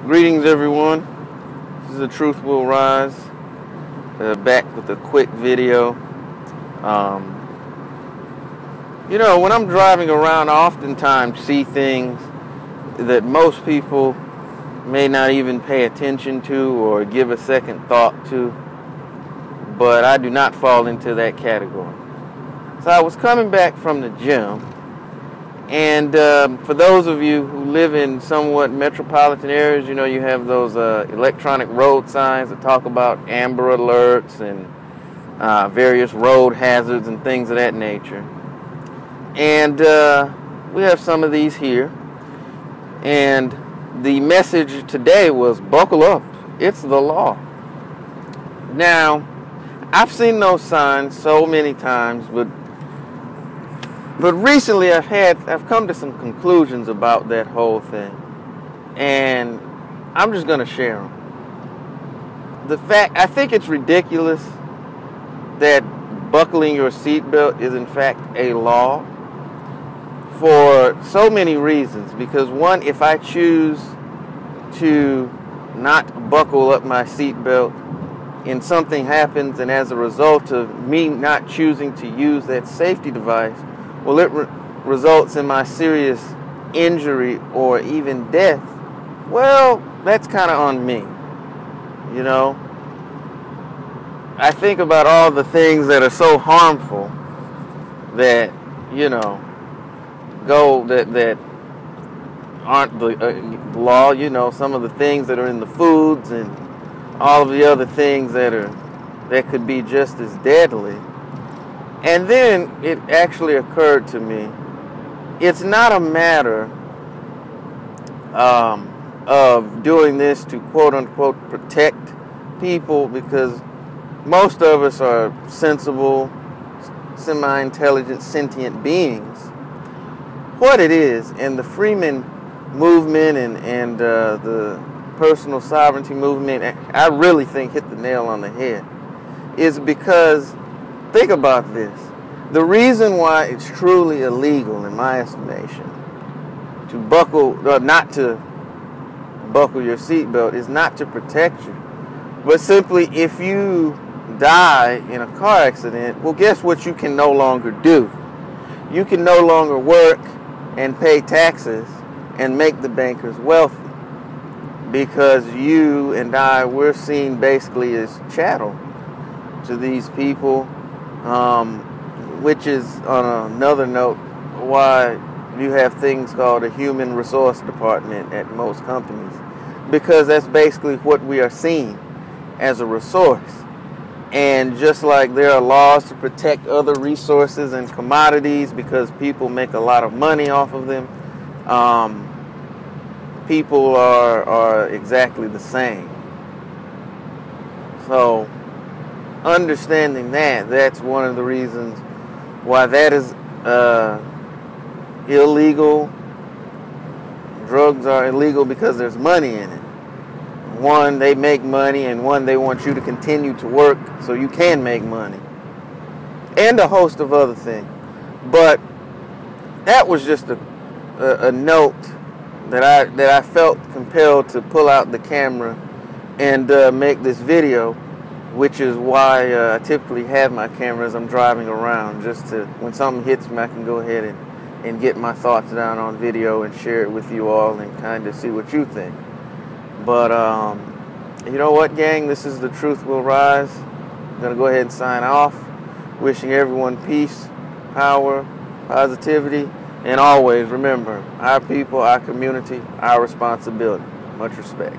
Greetings, everyone. This is The Truth Will Rise. Back with a quick video. When I'm driving around, I oftentimes see things that most people may not even pay attention to or give a second thought to, but I do not fall into that category. So I was coming back from the gym, and for those of you who live in somewhat metropolitan areas, you have those electronic road signs that talk about amber alerts and various road hazards and things of that nature. And we have some of these here. And the message today was, buckle up, it's the law. Now, I've seen those signs so many times, but recently I've come to some conclusions about that whole thing, and I'm just going to share them. I think it's ridiculous that buckling your seatbelt is in fact a law for so many reasons. Because one, if I choose to not buckle up my seatbelt and something happens, and as a result of me not choosing to use that safety device, well, it results in my serious injury or even death, well, that's kind of on me. I think about all the things that are so harmful that, that aren't the law, some of the things that are in the foods and all of the other things that could be just as deadly. And then it actually occurred to me, it's not a matter of doing this to quote-unquote protect people, because most of us are sensible, semi-intelligent, sentient beings. What it is, and the Freeman movement and the personal sovereignty movement, I really think hit the nail on the head, is because, think about this. The reason why it's truly illegal, in my estimation, not to buckle your seatbelt is not to protect you, but simply if you die in a car accident, well, guess what you can no longer do? You can no longer work and pay taxes and make the bankers wealthy, because you and I, we're seen basically as chattel to these people, which is, on another note, why you have things called a human resource department at most companies, because that's basically what we are seen as, a resource. And just like there are laws to protect other resources and commodities because people make a lot of money off of them, people are exactly the same. So understanding that's one of the reasons why that is illegal. Drugs are illegal because there's money in it. One, they make money, and one, they want you to continue to work so you can make money, and a host of other things. But that was just a note that I felt compelled to pull out the camera and make this video, which is why I typically have my camera as I'm driving around, just to, when something hits me, I can go ahead and get my thoughts down on video and share it with you all and kind of see what you think. But you know what, gang? This is The Truth Will Rise. I'm going to go ahead and sign off. Wishing everyone peace, power, positivity, and always remember, our people, our community, our responsibility. Much respect.